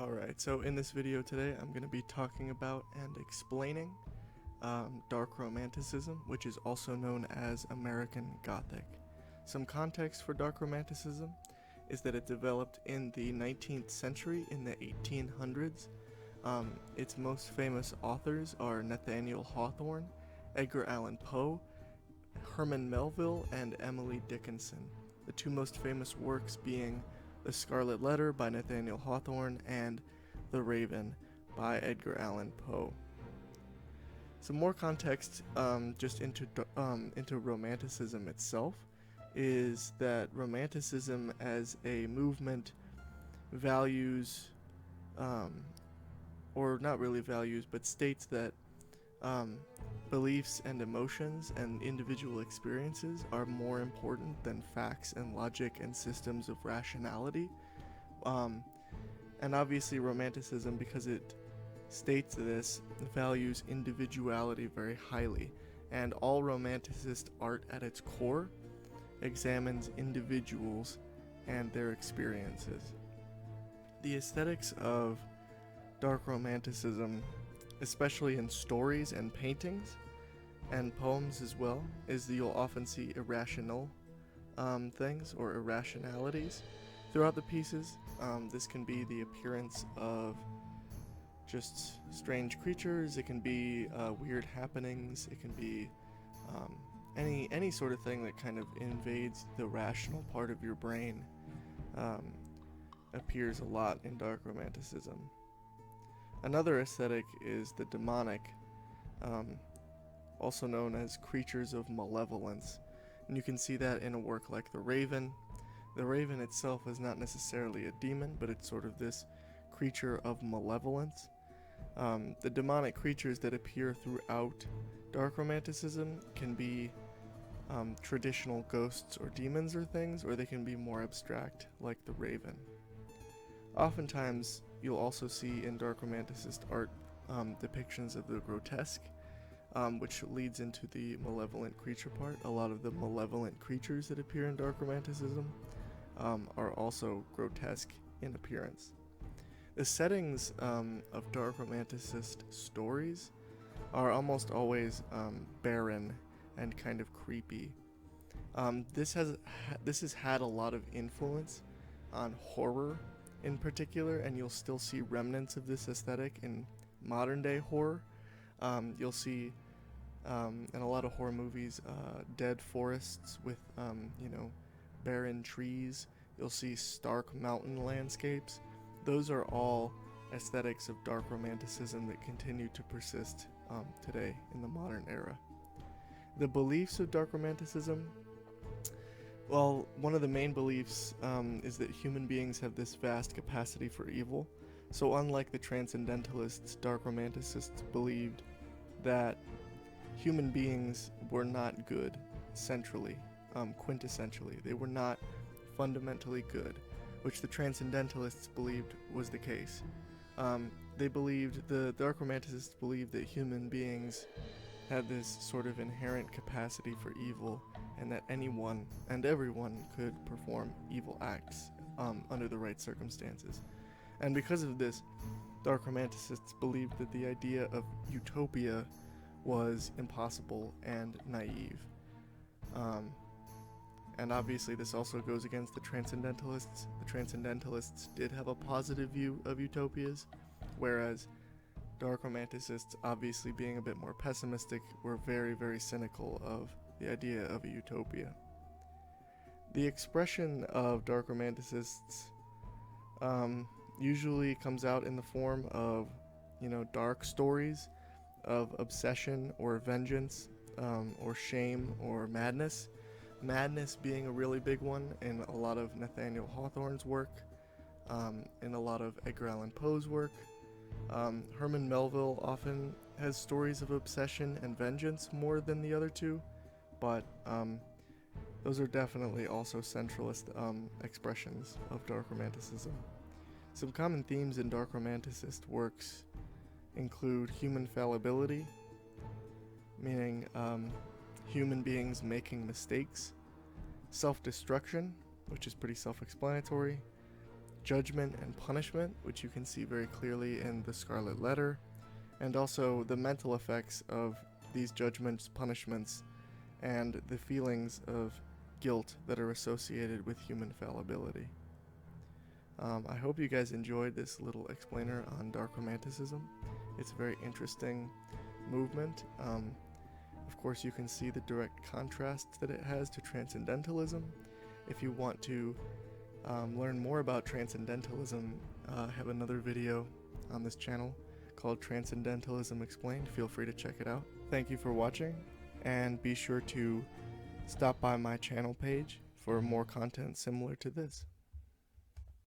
Alright, so in this video today I'm going to be talking about and explaining Dark Romanticism, which is also known as American Gothic. Some context for Dark Romanticism is that it developed in the 19th century, in the 1800s. Its most famous authors are Nathaniel Hawthorne, Edgar Allen Poe, Herman Melville, and Emily Dickinson. The two most famous works being The Scarlet Letter by Nathaniel Hawthorne and The Raven by Edgar Allan Poe. Some more context just into Romanticism itself is that Romanticism as a movement values, or not really values, but states that beliefs and emotions and individual experiences are more important than facts and logic and systems of rationality. And obviously Romanticism, because it states this, values individuality very highly, and all Romanticist art at its core examines individuals and their experiences. The aesthetics of Dark Romanticism, especially in stories and paintings and poems as well, is that you'll often see irrational things or irrationalities throughout the pieces. This can be the appearance of just strange creatures, it can be weird happenings, it can be any sort of thing that kind of invades the rational part of your brain. Appears a lot in Dark Romanticism. Another aesthetic is the demonic, also known as creatures of malevolence, and you can see that in a work like The Raven. The Raven itself is not necessarily a demon, but it's sort of this creature of malevolence. The demonic creatures that appear throughout Dark Romanticism can be traditional ghosts or demons or things, or they can be more abstract, like The Raven. Oftentimes, you'll also see in Dark Romanticist art depictions of the grotesque, which leads into the malevolent creature part. A lot of the malevolent creatures that appear in Dark Romanticism are also grotesque in appearance. The settings of Dark Romanticist stories are almost always barren and kind of creepy. This has had a lot of influence on horror in particular, and you'll still see remnants of this aesthetic in modern day horror. You'll see in a lot of horror movies dead forests with barren trees. You'll see stark mountain landscapes. Those are all aesthetics of Dark Romanticism that continue to persist today in the modern era. The beliefs of Dark Romanticism, well, one of the main beliefs is that human beings have this vast capacity for evil. So unlike the Transcendentalists, Dark Romanticists believed that human beings were not good centrally, quintessentially. They were not fundamentally good, which the Transcendentalists believed was the case. The Dark Romanticists believed that human beings had this sort of inherent capacity for evil, and that anyone and everyone could perform evil acts under the right circumstances. And because of this, Dark Romanticists believed that the idea of utopia was impossible and naive. And obviously this also goes against the Transcendentalists. The Transcendentalists did have a positive view of utopias, whereas Dark Romanticists, obviously being a bit more pessimistic, were very, very cynical of the idea of a utopia. The expression of Dark Romanticists usually comes out in the form of, dark stories of obsession or vengeance, or shame or madness. Madness being a really big one in a lot of Nathaniel Hawthorne's work, in a lot of Edgar Allan Poe's work. Herman Melville often has stories of obsession and vengeance more than the other two, but those are definitely also centralist expressions of Dark Romanticism. Some common themes in Dark Romanticist works include human fallibility, meaning human beings making mistakes, self-destruction, which is pretty self-explanatory, judgment and punishment, which you can see very clearly in the Scarlet Letter, and also the mental effects of these judgments, punishments, and the feelings of guilt that are associated with human fallibility. I hope you guys enjoyed this little explainer on Dark Romanticism. It's a very interesting movement. Of course, you can see the direct contrast that it has to Transcendentalism. If you want to learn more about Transcendentalism, I have another video on this channel called Transcendentalism Explained. Feel free to check it out. Thank you for watching, and be sure to stop by my channel page for more content similar to this.